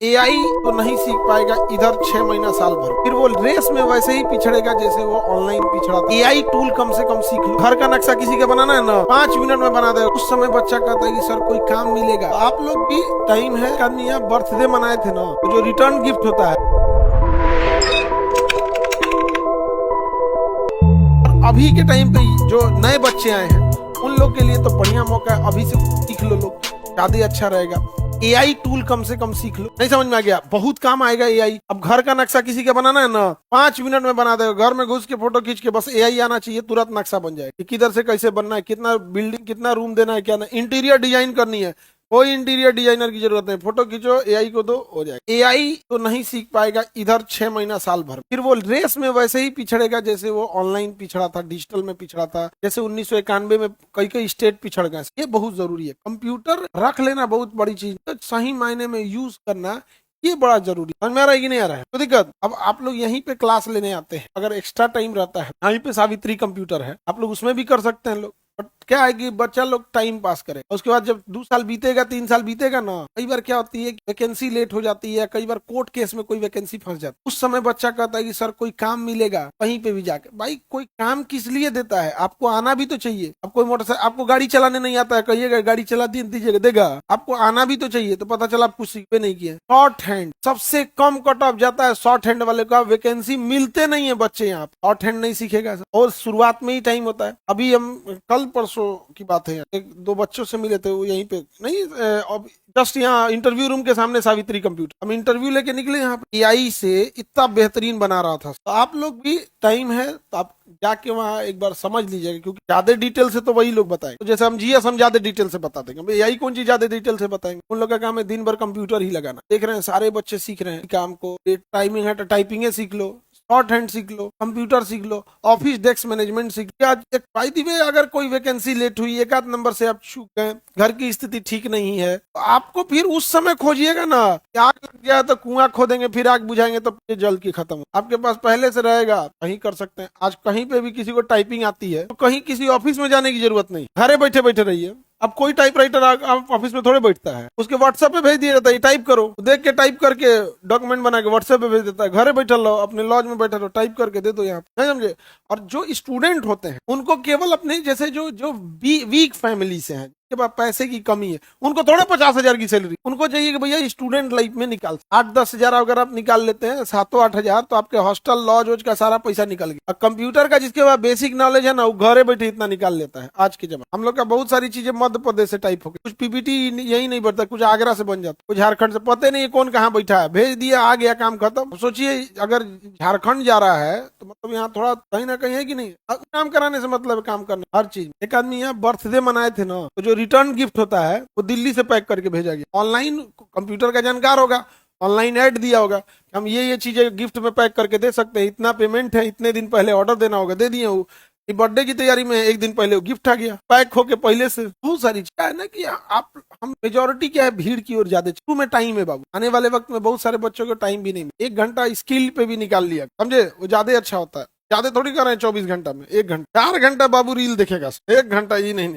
AI तो नहीं सीख पाएगा इधर 6 महीना साल भर, फिर वो रेस में वैसे ही पिछड़ेगा जैसे वो ऑनलाइन पिछड़ा था। एआई टूल कम से कम सीख लो। घर का नक्शा किसी का बनाना है ना, 5 मिनट में बना देगा। उस समय बच्चा कहता है कि सर कोई काम मिलेगा। आप लोग भी टाइम है, आदमी यहाँ बर्थडे मनाए थे ना, तो जो रिटर्न गिफ्ट होता है अभी के टाइम पे जो नए बच्चे आए हैं उन लोग के लिए तो बढ़िया मौका है, अभी से सीख लो लोग, ज्यादा अच्छा रहेगा। एआई टूल कम से कम सीख लो। नहीं समझ में आ गया, बहुत काम आएगा एआई। अब घर का नक्शा किसी का बनाना है ना, 5 मिनट में बना देगा। घर में घुस के फोटो खींच के बस एआई आना चाहिए, तुरंत नक्शा बन जाएगा। किधर से कैसे बनना है, कितना बिल्डिंग, कितना रूम देना है, क्या ना, इंटीरियर डिजाइन करनी है, कोई इंटीरियर डिजाइनर की जरूरत नहीं, फोटो खींचो एआई को दो, हो जाएगा। एआई तो नहीं सीख पाएगा इधर 6 महीना साल भर, फिर वो रेस में वैसे ही पिछड़ेगा जैसे वो ऑनलाइन पिछड़ा था, डिजिटल में पिछड़ा था, जैसे 1991 में कई कई स्टेट पिछड़ गए। ये बहुत जरूरी है। कंप्यूटर रख लेना बहुत बड़ी चीज, तो सही मायने में यूज करना ये बड़ा जरूरी है। समझ में आ रहा है कि नहीं आ रहा है? तो दिक्कत, अब आप लोग यहीं पे क्लास लेने आते हैं, अगर एक्स्ट्रा टाइम रहता है, यहीं पे सावित्री कंप्यूटर है, आप लोग उसमें भी कर सकते हैं लोग। बट क्या है कि बच्चा लोग टाइम पास करे, उसके बाद जब 2 साल बीतेगा, 3 साल बीतेगा ना, कई बार क्या होती है वैकेंसी लेट हो जाती है, कई बार कोर्ट केस में कोई वैकेंसी फंस जाती है। उस समय बच्चा कहता है कि सर कोई काम मिलेगा कहीं पे भी जाके। भाई कोई काम किस लिए देता है? आपको आना भी तो चाहिए। अब कोई मोटरसाइकिल, आपको गाड़ी चलाने नहीं आता है, कहिएगा गाड़ी चला दीजिएगा, देगा? आपको आना भी तो चाहिए। तो पता चला आप कुछ सीखे नहीं किए। शॉर्ट हैंड सबसे कम कट ऑफ जाता है, शॉर्ट हैंड वाले का वैकेंसी मिलते नहीं है बच्चे यहाँ। शॉर्ट हैंड नहीं सीखेगा और शुरुआत में ही टाइम होता है। अभी हम कल परसों की बात है, एक दो बच्चों से मिले थे, वो यहीं पे नहीं, जस्ट यहाँ इंटरव्यू रूम के सामने सावित्री कंप्यूटर, हम इंटरव्यू लेके निकले यहाँ पे। एआई से इतना बेहतरीन बना रहा था। तो आप लोग भी टाइम है तो आप जाके वहाँ एक बार समझ लीजिएगा, क्योंकि ज्यादा डिटेल से तो वही लोग बताएंगे। तो जैसे हम जीएस हम ज्यादा डिटेल से बता देंगे, एआई कौन चीज ज्यादा डिटेल से बताएंगे? उन लोग का काम है दिन भर कंप्यूटर ही लगाना। देख रहे हैं सारे बच्चे सीख रहे हैं काम को। टाइमिंग है तो टाइपिंग सीख लो, शॉर्ट हैंड सीख लो, कंप्यूटर सीख लो, ऑफिस डेस्क मैनेजमेंट सीख लो। आज एक फायदे में अगर कोई वैकेंसी लेट हुई, एक आध नंबर से आप चूक गए, घर की स्थिति ठीक नहीं है, तो आपको फिर उस समय खोजिएगा ना। आग लग गया तो कुआं खोदेंगे, फिर आग बुझाएंगे तो जल की खत्म। आपके पास पहले से रहेगा, कहीं कर सकते हैं। आज कहीं पे भी किसी को टाइपिंग आती है तो कहीं किसी ऑफिस में जाने की जरूरत नहीं, घरे बैठे बैठे रहिए। अब कोई टाइपराइटर ऑफिस में थोड़े बैठता है, उसके व्हाट्सएप पे भेज दिया जाता है, टाइप करो, देख के टाइप करके डॉक्यूमेंट बना के व्हाट्सएप पे भेज देता है। घरे बैठे रहो, अपने लॉज में बैठे रहो, टाइप करके दे दो यहाँ, नहीं समझे? और जो स्टूडेंट होते हैं उनको केवल अपने जैसे जो जो वीक फैमिली से हैं, के पास पैसे की कमी है, उनको थोड़ा 50,000 की सैलरी, उनको चाहिए कि भैया स्टूडेंट लाइफ में निकाल 8-10 हजार अगर आप निकाल लेते हैं, 7-8 हजार, तो आपके हॉस्टल लॉज वॉज का सारा पैसा निकल गया। कंप्यूटर का जिसके पास बेसिक नॉलेज है ना, वो घरे बैठे इतना निकाल लेता है। आज के जमाने हम लोग का बहुत सारी चीजें मध्य प्रदेश से टाइप हो गई, कुछ पीपीटी यही नहीं बढ़ता, कुछ आगरा से बन जाता, कुछ झारखंड से, पता नहीं कौन कहाँ बैठा है, भेज दिया, आ गया, काम खत्म। सोचिए अगर झारखंड जा रहा है तो मतलब यहाँ थोड़ा कहीं ना कहीं है कि नहीं, काम कराने से मतलब काम करने हर चीज। एक आदमी यहाँ बर्थडे मनाए थे ना, तो जो रिटर्न गिफ्ट होता है वो दिल्ली से पैक करके भेजा गया। ऑनलाइन कंप्यूटर का जानकार होगा, ऑनलाइन ऐड दिया होगा, हम ये चीजें गिफ्ट में पैक करके दे सकते हैं, इतना पेमेंट है, इतने दिन पहले ऑर्डर देना होगा, दे दिए। वो बर्थडे की तैयारी में एक दिन पहले वो गिफ्ट आ गया, पैक होके पहले से। बहुत सारी चीज है ना कि आप, हम मेजोरिटी क्या है, भीड़ की ओर ज्यादा। शुरू में टाइम है बाबू, आने वाले वक्त में बहुत सारे बच्चों को टाइम भी नहीं, 1 घंटा स्किल पे भी निकाल लिया, समझे? वो ज्यादा अच्छा होता है। ज्यादा थोड़ी कर रहे हैं 24 घंटा में, 1 घंटा, 4 घंटा बाबू रील देखेगा, 1 घंटा ही नहीं।